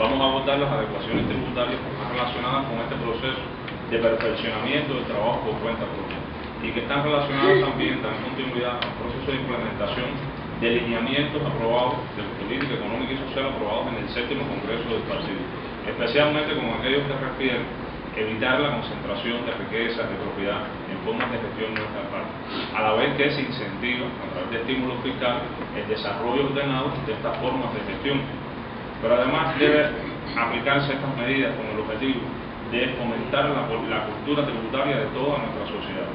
vamos a abordar las adecuaciones tributarias relacionadas con este proceso de perfeccionamiento del trabajo por cuenta propia y que están relacionadas también, dan continuidad al proceso de implementación de lineamientos aprobados de política económica y social aprobados en el 7º Congreso del Partido, especialmente con aquellos que refieren evitar la concentración de riquezas, de propiedad en formas de gestión de nuestra parte, a la vez que se incentiva a través de estímulos fiscales el desarrollo ordenado de estas formas de gestión. Pero además debe aplicarse estas medidas con el objetivo de fomentar la cultura tributaria de toda nuestra sociedad,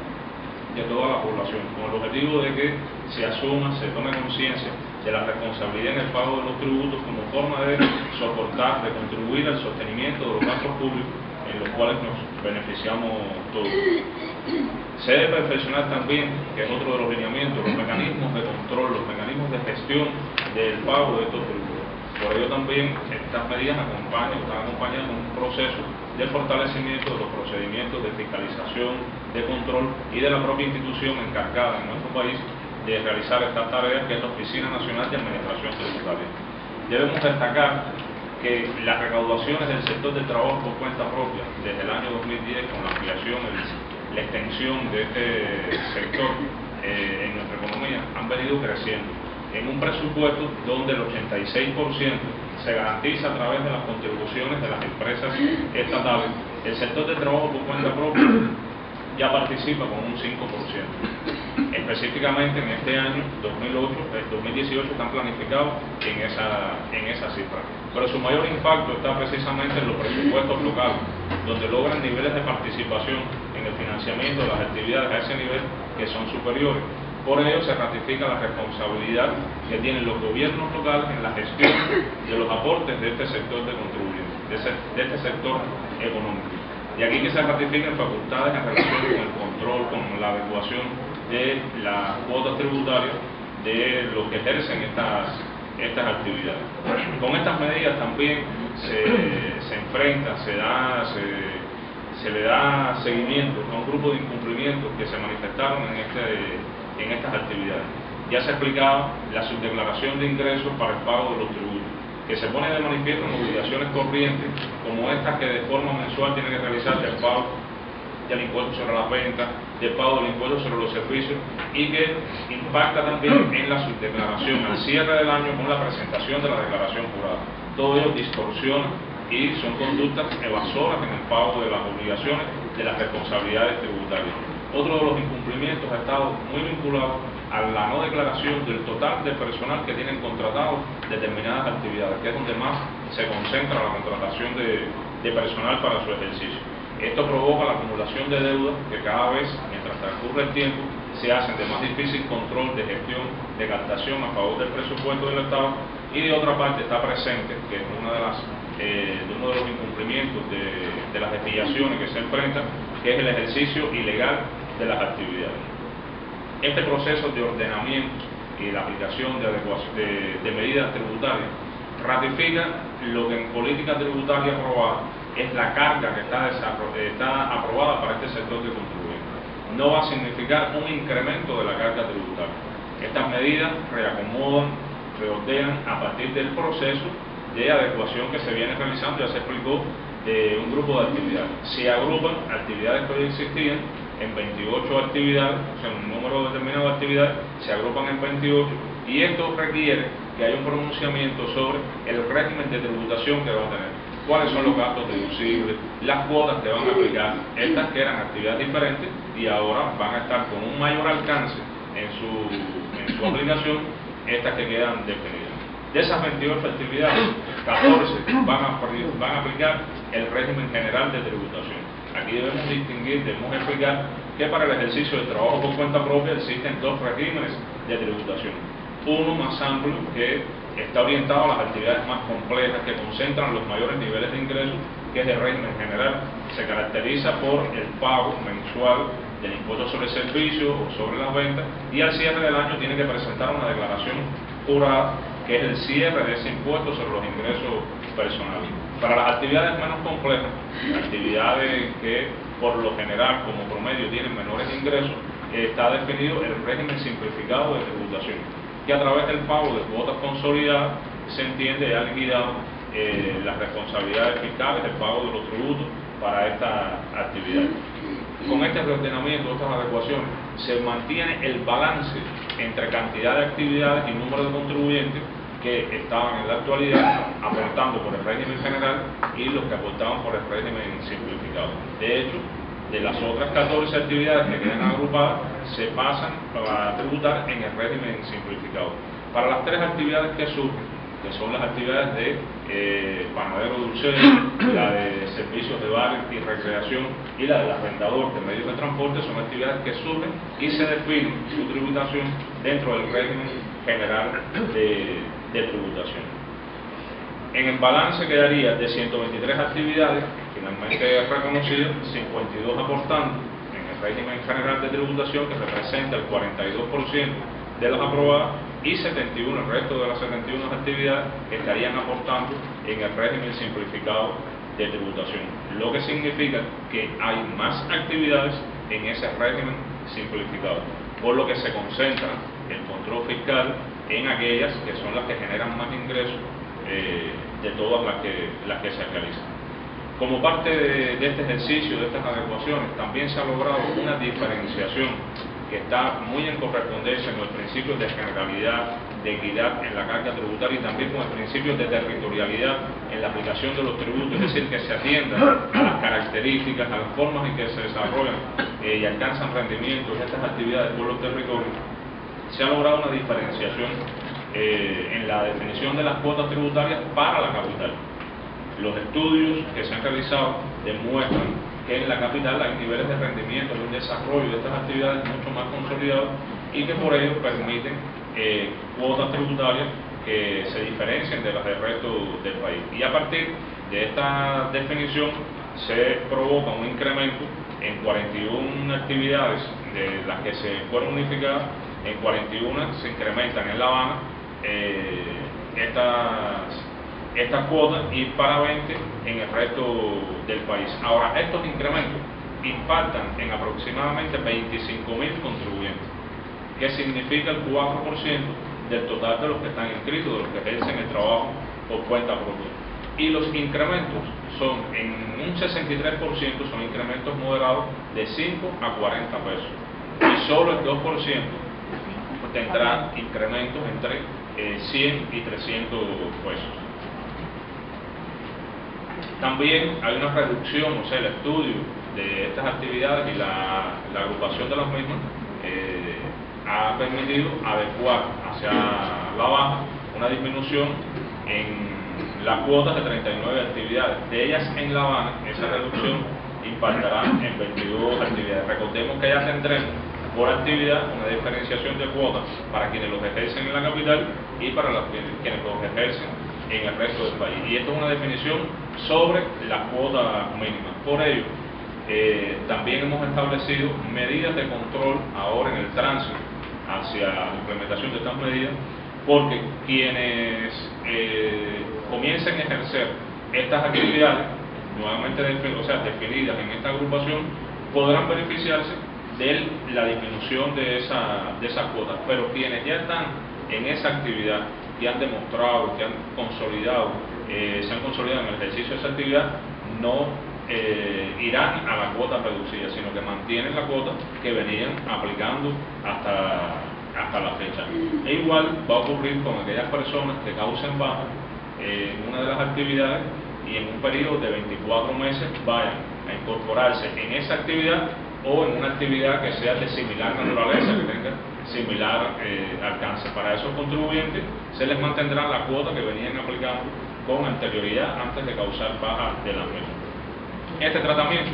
de toda la población, con el objetivo de que se asuma, se tome conciencia de la responsabilidad en el pago de los tributos como forma de soportar, de contribuir al sostenimiento de los gastos públicos en los cuales nos beneficiamos todos. Se debe perfeccionar también, que es otro de los lineamientos, los mecanismos de control, los mecanismos de gestión del pago de estos tributos. Por ello también estas medidas están acompañadas de un proceso de fortalecimiento de los procedimientos de fiscalización, de control y de la propia institución encargada en nuestro país de realizar estas tareas, que es la Oficina Nacional de Administración Tributaria. Debemos destacar que las recaudaciones del sector del trabajo por cuenta propia desde el año 2010, con la ampliación, la extensión de este sector en nuestra economía, han venido creciendo en un presupuesto donde el 86% se garantiza a través de las contribuciones de las empresas estatales. El sector del trabajo por cuenta propia ya participa con un 5%. Específicamente en este año 2018 están planificados en esa cifra. Pero su mayor impacto está precisamente en los presupuestos locales, donde logran niveles de participación en el financiamiento de las actividades a ese nivel que son superiores. Por ello se ratifica la responsabilidad que tienen los gobiernos locales en la gestión de los aportes de este sector de contribuyentes, de este sector económico. Y aquí que se ratifican facultades en relación con el control, con la adecuación de las cuotas tributarias de los que ejercen estas actividades. Con estas medidas también se enfrenta, se le da seguimiento a un grupo de incumplimientos que se manifestaron en estas actividades. Ya se explicaba la subdeclaración de ingresos para el pago de los tributos, que se pone de manifiesto en obligaciones corrientes como estas que de forma mensual tienen que realizarse el pago del impuesto sobre las ventas, del pago del impuesto sobre los servicios, y que impacta también en la subdeclaración al cierre del año con la presentación de la declaración jurada. Todo ello distorsiona y son conductas evasoras en el pago de las obligaciones de las responsabilidades tributarias. Otro de los incumplimientos ha estado muy vinculado a la no declaración del total de personal que tienen contratado determinadas actividades, que es donde más se concentra la contratación de personal para su ejercicio. Esto provoca la acumulación de deudas que cada vez, mientras transcurre el tiempo, se hacen de más difícil control, de gestión, de captación a favor del presupuesto del Estado, y de otra parte está presente, que es uno de los incumplimientos de las desviaciones que se enfrentan, que es el ejercicio ilegal de las actividades. Este proceso de ordenamiento y la aplicación de medidas tributarias ratifica lo que en política tributaria aprobada es la carga que está aprobada para este sector de contribuyentes. No va a significar un incremento de la carga tributaria. Estas medidas reacomodan, reordenan a partir del proceso de adecuación que se viene realizando, ya se explicó, de un grupo de actividades. Se agrupan actividades que hoy existían en 28 actividades, o sea, un número determinado de actividades, se agrupan en 28, y esto requiere que haya un pronunciamiento sobre el régimen de tributación que va a tener, cuáles son los gastos deducibles, las cuotas que van a aplicar, estas que eran actividades diferentes y ahora van a estar con un mayor alcance en su aplicación, estas que quedan definidas. De esas 28 actividades, 14 van a aplicar el régimen general de tributación. Aquí debemos distinguir, debemos explicar que para el ejercicio del trabajo por cuenta propia existen dos regímenes de tributación. Uno más amplio, que está orientado a las actividades más complejas, que concentran los mayores niveles de ingresos, que es el régimen general. Se caracteriza por el pago mensual del impuesto sobre servicios o sobre las ventas, y al cierre del año tiene que presentar una declaración jurada, que es el cierre de ese impuesto sobre los ingresos personales. Para las actividades menos complejas, actividades que por lo general como promedio tienen menores ingresos, está definido el régimen simplificado de tributación, que a través del pago de cuotas consolidadas se entiende ya liquidado las responsabilidades fiscales, el pago de los tributos para esta actividad. Con este reordenamiento, estas adecuaciones, se mantiene el balance entre cantidad de actividades y número de contribuyentes que estaban en la actualidad aportando por el régimen general y los que aportaban por el régimen simplificado. De hecho, de las otras 14 actividades que quedan agrupadas, se pasan a tributar en el régimen simplificado. Para las 3 actividades que surgen, que son las actividades de panadero dulcero, la de servicios de bar y recreación y la del arrendador de medios de transporte, son actividades que surgen y se define su tributación dentro del régimen general de tributación. En el balance quedaría de 123 actividades finalmente reconocidas, 52 aportando en el régimen general de tributación, que representa el 42% de las aprobadas, y 71, el resto de las 71 actividades estarían aportando en el régimen simplificado de tributación, lo que significa que hay más actividades en ese régimen simplificado, por lo que se concentra el control fiscal en aquellas que son las que generan más ingresos de todas las que se realizan. Como parte de este ejercicio, de estas adecuaciones, también se ha logrado una diferenciación que está muy en correspondencia con el principio de generalidad, de equidad en la carga tributaria y también con el principio de territorialidad en la aplicación de los tributos, es decir, que se atienda a las características, a las formas en que se desarrollan y alcanzan rendimientos estas actividades por los territorios. Se ha logrado una diferenciación en la definición de las cuotas tributarias para la capital. Los estudios que se han realizado demuestran que en la capital hay niveles de rendimiento y un desarrollo de estas actividades mucho más consolidados y que por ello permiten cuotas tributarias que se diferencian de las del resto del país. Y a partir de esta definición se provoca un incremento en 41 actividades de las que se fueron unificadas, en 41 se incrementan en La Habana estas cuotas y para 20 en el resto del país. Ahora, estos incrementos impactan en aproximadamente 25.000 contribuyentes, que significa el 4% del total de los que están inscritos, de los que ejercen el trabajo por cuenta propia. Y los incrementos son, en un 63%, son incrementos moderados de 5 a 40 pesos. Y solo el 2% tendrá incrementos entre 100 y 300 pesos. También hay una reducción, o sea, el estudio de estas actividades y la agrupación de las mismas ha permitido adecuar hacia la baja una disminución en las cuotas de 39 actividades. De ellas en La Habana, esa reducción impactará en 22 actividades. Recordemos que ya tendremos por actividad una diferenciación de cuotas para quienes los ejercen en la capital y para quienes los ejercen en el resto del país. Y esto es una definición sobre la cuota mínima. Por ello, también hemos establecido medidas de control ahora en el tránsito hacia la implementación de estas medidas, porque quienes comiencen a ejercer estas actividades nuevamente definidas en esta agrupación podrán beneficiarse de la disminución de esas cuotas, pero quienes ya están en esa actividad, que han demostrado, que han consolidado, se han consolidado en el ejercicio de esa actividad, no irán a la cuota reducida, sino que mantienen la cuota que venían aplicando hasta la fecha. E igual va a ocurrir con aquellas personas que causen baja en una de las actividades y en un periodo de 24 meses vayan a incorporarse en esa actividad o en una actividad que sea de similar naturaleza, que tenga similar alcance. Para esos contribuyentes se les mantendrá la cuota que venían aplicando con anterioridad antes de causar baja de la misma. Este tratamiento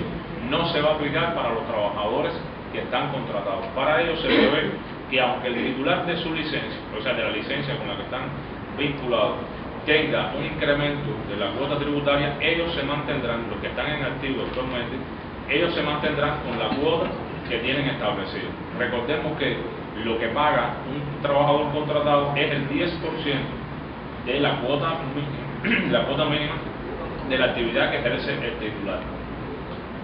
no se va a aplicar para los trabajadores que están contratados. Para ello se prevé que aunque el titular de su licencia, o sea, de la licencia con la que están vinculados, tenga un incremento de la cuota tributaria, ellos se mantendrán, los que están en activo actualmente, ellos se mantendrán con la cuota que tienen establecida. Recordemos que lo que paga un trabajador contratado es el 10% de la cuota mínima de la actividad que ejerce el titular.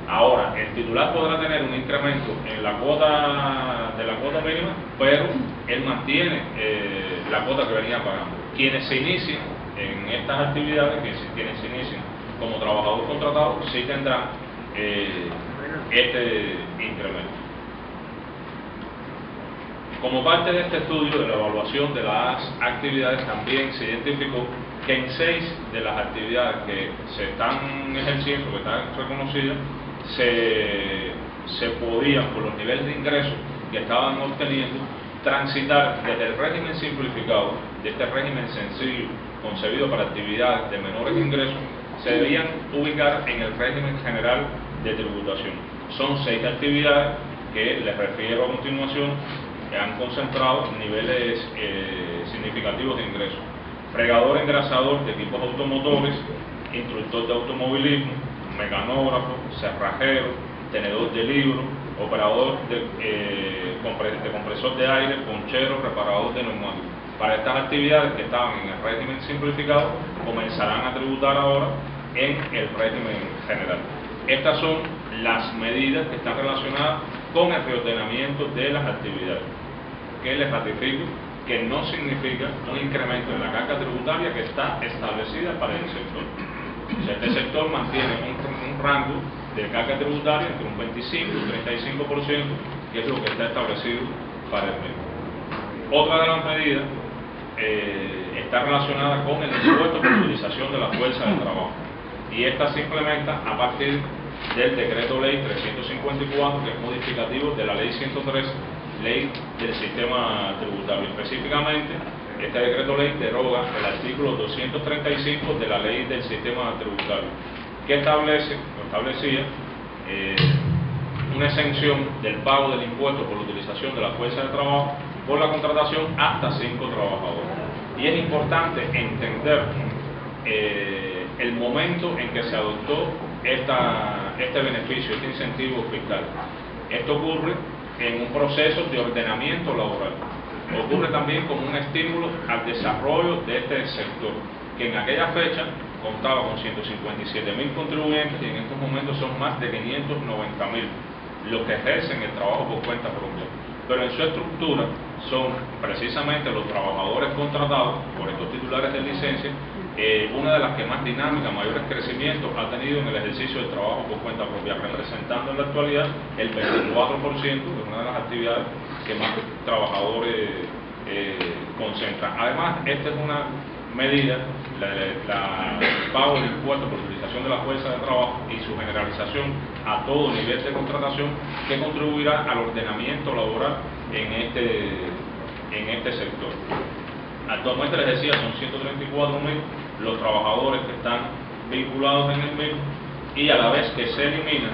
Ahora, el titular podrá tener un incremento en la cuota mínima, pero él mantiene la cuota que venía pagando. Quienes se inician en estas actividades que quienes se inician como trabajador contratado sí tendrán este incremento. Como parte de este estudio de la evaluación de las actividades, también se identificó que en 6 de las actividades que se están ejerciendo, que están reconocidas, se podían, por los niveles de ingresos que estaban obteniendo, transitar desde el régimen simplificado, de este régimen sencillo concebido para actividades de menores ingresos, se debían ubicar en el régimen general de tributación. Son 6 actividades que les refiero a continuación, que han concentrado niveles significativos de ingresos: fregador engrasador de equipos automotores, instructor de automovilismo, mecanógrafo, cerrajero, tenedor de libros, operador de compresor de aire, ponchero, reparador de neumáticos. Para estas actividades que estaban en el régimen simplificado, comenzarán a tributar ahora en el régimen general. Estas son las medidas que están relacionadas con el reordenamiento de las actividades, que les ratifico que no significa un incremento en la carga tributaria que está establecida para el sector. O sea, este sector mantiene un rango de carga tributaria entre un 25 y un 35%, que es lo que está establecido para el mismo. Otra de las medidas está relacionada con el impuesto por utilización de la fuerza de trabajo, y esta se implementa a partir del decreto ley 354, que es modificativo de la ley 103, ley del sistema tributario. Específicamente, este decreto ley deroga el artículo 235 de la ley del sistema tributario, que establecía una exención del pago del impuesto por la utilización de la fuerza de trabajo por la contratación hasta 5 trabajadores. Y es importante entender el momento en que se adoptó este beneficio, este incentivo fiscal. Esto ocurre en un proceso de ordenamiento laboral. Ocurre también como un estímulo al desarrollo de este sector, que en aquella fecha contaba con 157.000 contribuyentes y en estos momentos son más de 590.000 los que ejercen el trabajo por cuenta propia. Pero en su estructura son precisamente los trabajadores contratados por estos titulares de licencia, una de las que más dinámica, mayores crecimientos ha tenido en el ejercicio del trabajo por cuenta propia, representando en la actualidad el 24%, que es una de las actividades que más trabajadores concentran. Además, esta es una medida, el pago del impuesto por utilización de la fuerza de trabajo y su generalización a todo nivel de contratación, que contribuirá al ordenamiento laboral en este sector. Actualmente, les decía, son 134.000 los trabajadores que están vinculados en el mismo, y a la vez que se elimina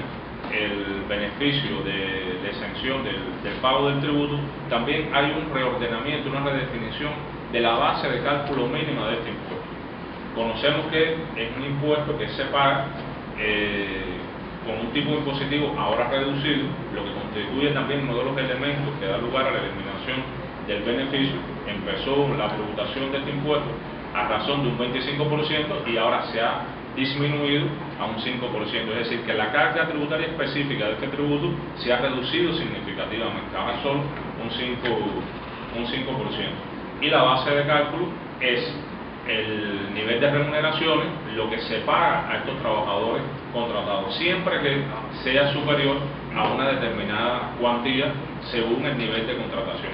el beneficio de exención del pago del tributo, también hay un reordenamiento, una redefinición de la base de cálculo mínima de este impuesto. Conocemos que es un impuesto que se paga con un tipo impositivo ahora reducido, lo que constituye también uno de los elementos que da lugar a la eliminación del beneficio. Empezó la tributación de este impuesto a razón de un 25% y ahora se ha disminuido a un 5%, es decir, que la carga tributaria específica de este tributo se ha reducido significativamente, ahora solo un 5%. Y la base de cálculo es el nivel de remuneraciones, lo que se paga a estos trabajadores contratados, siempre que sea superior a una determinada cuantía según el nivel de contratación.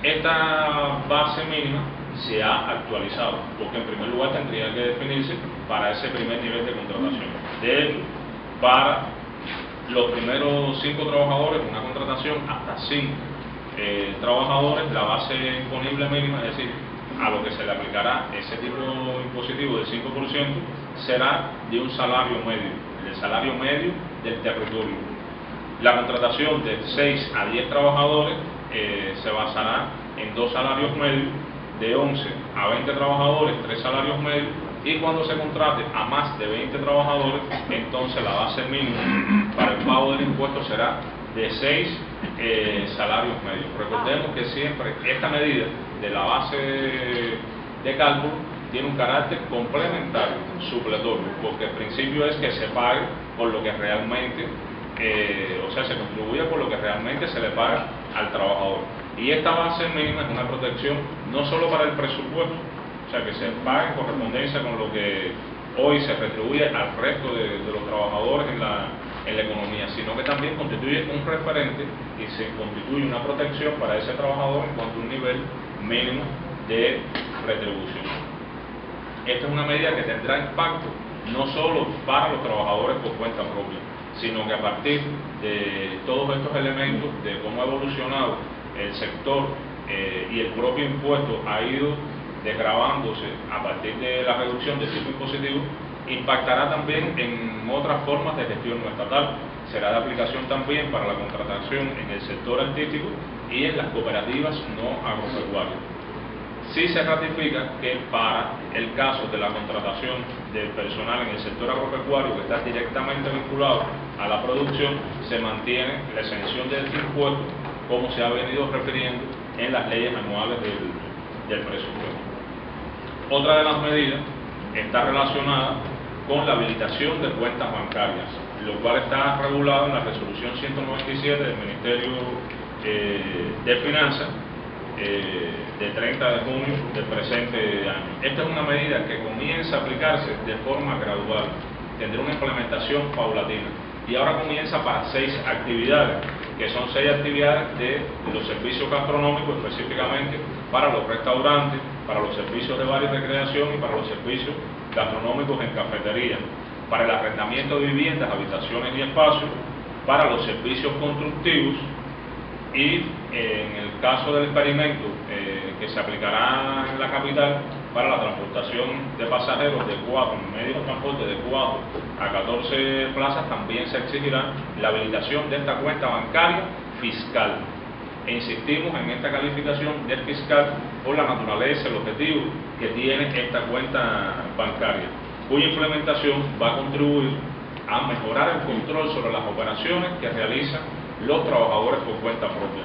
Esta base mínima se ha actualizado, porque en primer lugar tendría que definirse para ese primer nivel de contratación. De hecho, para los primeros 5 trabajadores, una contratación hasta 5 trabajadores, la base imponible mínima, es decir, a lo que se le aplicará ese tipo impositivo del 5%, será de un salario medio, el salario medio del territorio. La contratación de 6 a 10 trabajadores se basará en 2 salarios medios, de 11 a 20 trabajadores, 3 salarios medios, y cuando se contrate a más de 20 trabajadores, entonces la base mínima para el pago del impuesto será de 6 salarios medios. Recordemos que siempre esta medida de la base de cálculo tiene un carácter complementario, supletorio, porque el principio es que se pague por lo que realmente, o sea, se contribuye por lo que realmente se le paga al trabajador. Y esta base mínima es una protección no solo para el presupuesto, o sea, que se pague en correspondencia con lo que hoy se retribuye al resto de los trabajadores en la economía, sino que también constituye un referente y se constituye una protección para ese trabajador en cuanto a un nivel mínimo de retribución. Esta es una medida que tendrá impacto no solo para los trabajadores por cuenta propia, sino que a partir de todos estos elementos de cómo ha evolucionado el sector y el propio impuesto ha ido desgravándose a partir de la reducción del tipo impositivo, impactará también en otras formas de gestión no estatal. Será de aplicación también para la contratación en el sector artístico y en las cooperativas no agropecuarias. Sí se ratifica que para el caso de la contratación del personal en el sector agropecuario que está directamente vinculado a la producción, se mantiene la exención del impuesto como se ha venido refiriendo en las leyes anuales del presupuesto. Otra de las medidas está relacionada con la habilitación de cuentas bancarias, lo cual está regulado en la resolución 197 del Ministerio de Finanzas de 30 de junio del presente año. Esta es una medida que comienza a aplicarse de forma gradual, tendrá una implementación paulatina y ahora comienza para 6 actividades, que son 6 actividades de los servicios gastronómicos, específicamente para los restaurantes, para los servicios de bar y recreación y para los servicios gastronómicos en cafetería, para el arrendamiento de viviendas, habitaciones y espacios, para los servicios constructivos y en el caso del experimento que se aplicará en la capital para la transportación de pasajeros de 4, medios de transporte de 4 a 14 plazas, también se exigirá la habilitación de esta cuenta bancaria fiscal. E insistimos en esta calificación del fiscal por la naturaleza, el objetivo que tiene esta cuenta bancaria, cuya implementación va a contribuir a mejorar el control sobre las operaciones que realizan los trabajadores por cuenta propia.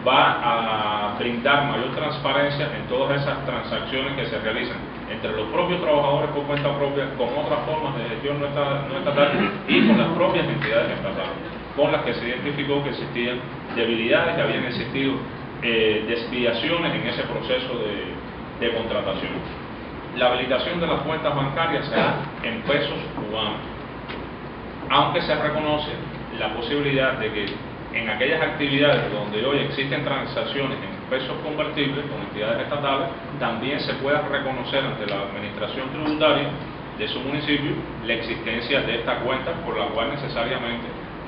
Va a brindar mayor transparencia en todas esas transacciones que se realizan entre los propios trabajadores por cuenta propia, con otras formas de gestión no estatal y con las propias entidades estatales, con las que se identificó que existían debilidades, que habían existido desviaciones en ese proceso de contratación. La habilitación de las cuentas bancarias será en pesos cubanos, aunque se reconoce la posibilidad de que en aquellas actividades donde hoy existen transacciones en pesos convertibles con entidades estatales, también se pueda reconocer ante la administración tributaria de su municipio la existencia de esta cuenta, por la cual necesariamente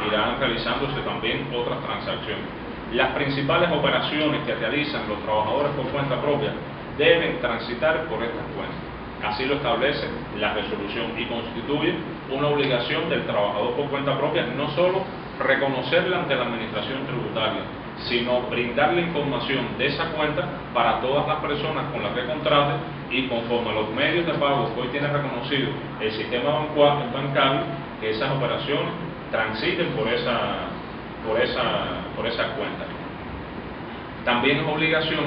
irán realizándose también otras transacciones. Las principales operaciones que realizan los trabajadores por cuenta propia deben transitar por estas cuentas. Así lo establece la resolución y constituye una obligación del trabajador por cuenta propia, no solo reconocerla ante la administración tributaria, sino brindarle información de esa cuenta para todas las personas con las que contrate y conforme a los medios de pago que hoy tiene reconocido el sistema bancario, que esas operaciones transiten por esa cuenta. También es obligación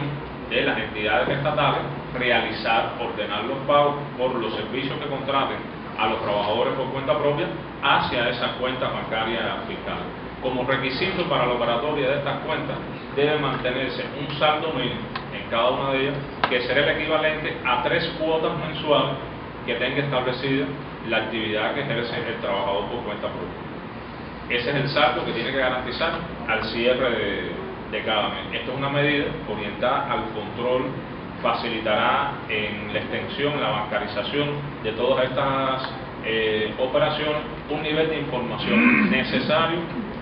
de las entidades estatales ordenar los pagos por los servicios que contraten a los trabajadores por cuenta propia hacia esas cuentas bancarias fiscales. Como requisito para la operatoria de estas cuentas debe mantenerse un saldo mínimo en cada una de ellas, que será el equivalente a 3 cuotas mensuales que tenga establecida la actividad que ejerce el trabajador por cuenta propia. Ese es el saldo que tiene que garantizar al cierre de cada mes. Esto es una medida orientada al control, facilitará en la extensión, la bancarización de todas estas operaciones, un nivel de información necesario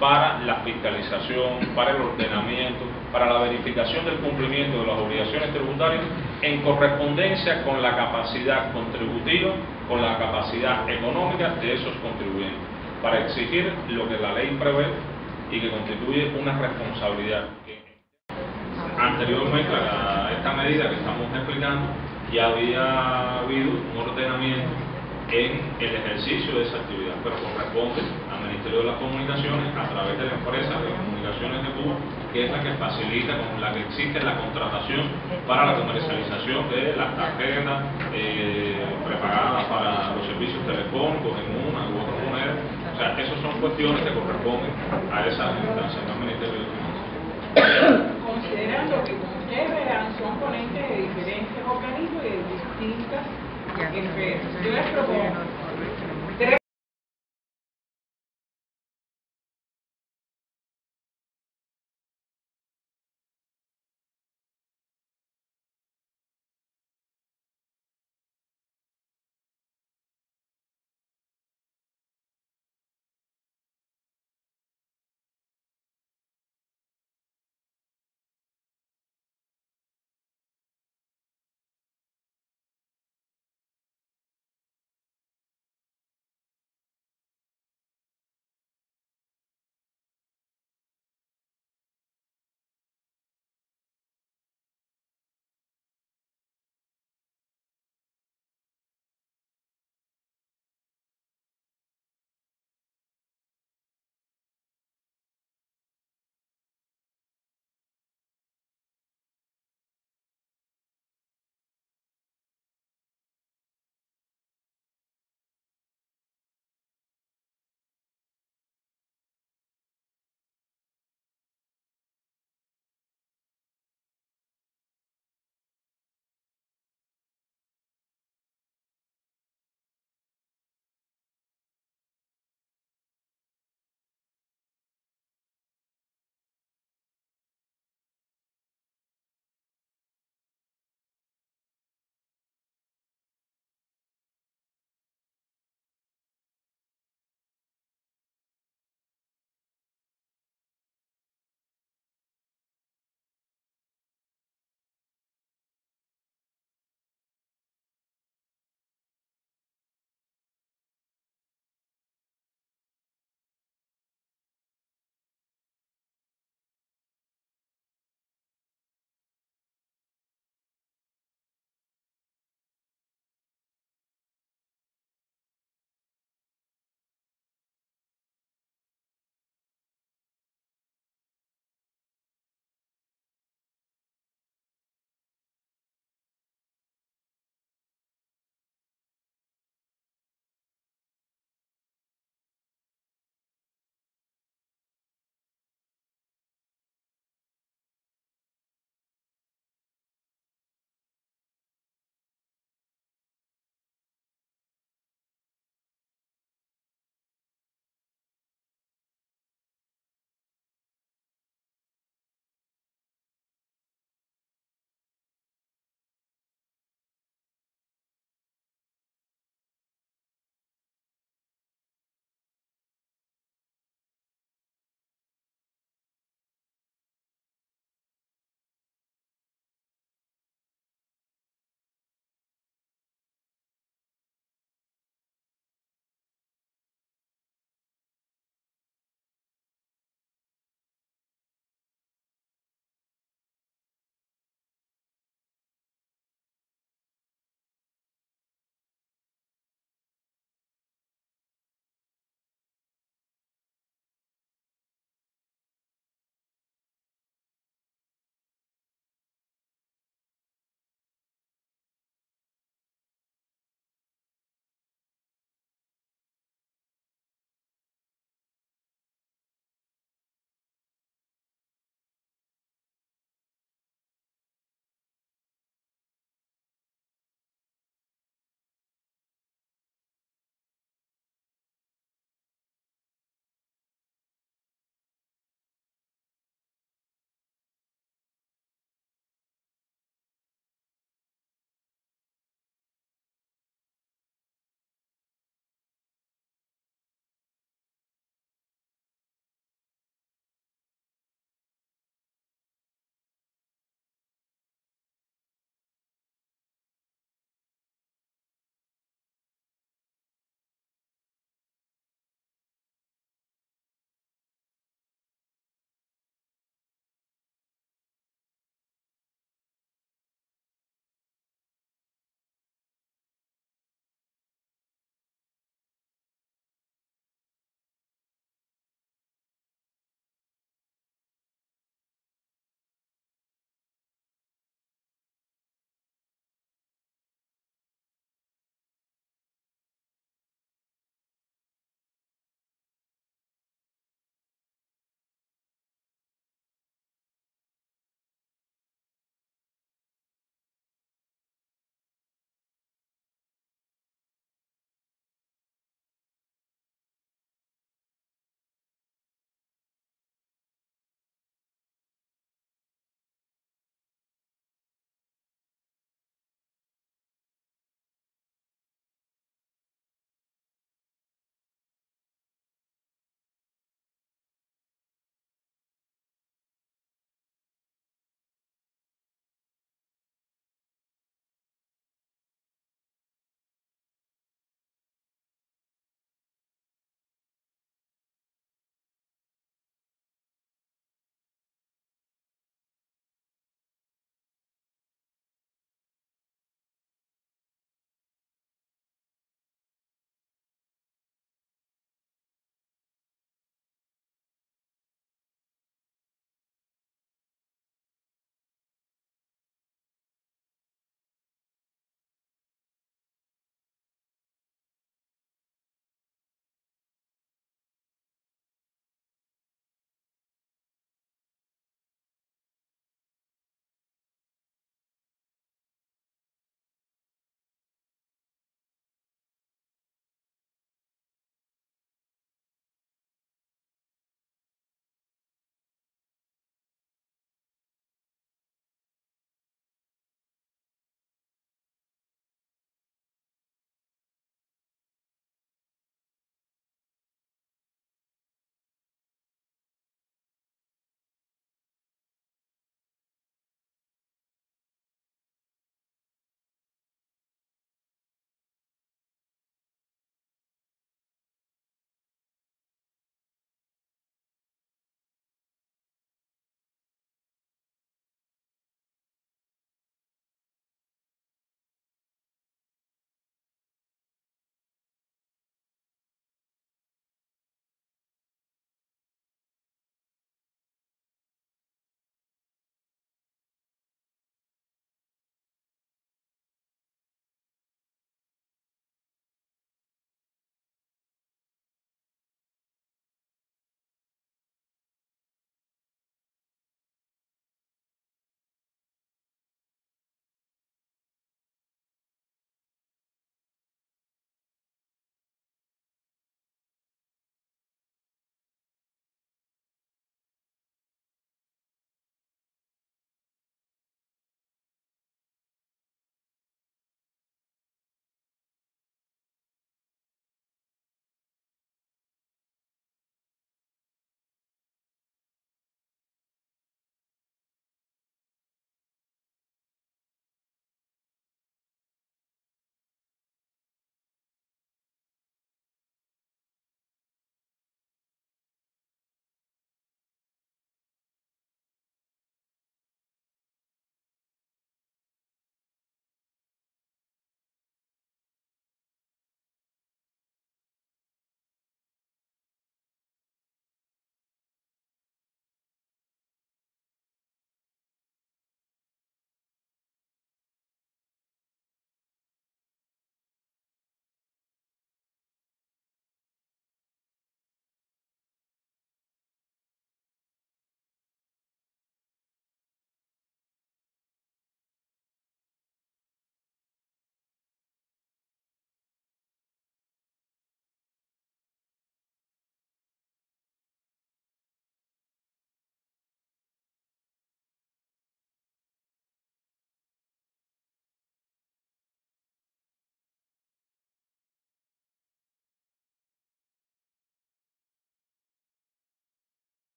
para la fiscalización, para el ordenamiento, para la verificación del cumplimiento de las obligaciones tributarias en correspondencia con la capacidad contributiva, con la capacidad económica de esos contribuyentes, para exigir lo que la ley prevé y que constituye una responsabilidad. Anteriormente a esta medida que estamos explicando, ya había habido un ordenamiento en el ejercicio de esa actividad, pero corresponde al Ministerio de las Comunicaciones a través de la empresa de comunicaciones de Cuba, que es la que facilita, con la que existe la contratación para la comercialización de las tarjetas prepagadas para los servicios telefónicos en una u otra moneda. O sea, esas son cuestiones que corresponden a esa instancia, al Ministerio de Finanzas. Considerando que, como ustedes verán, son componentes de diferentes organismos y de distintas esferas. Yo les propongo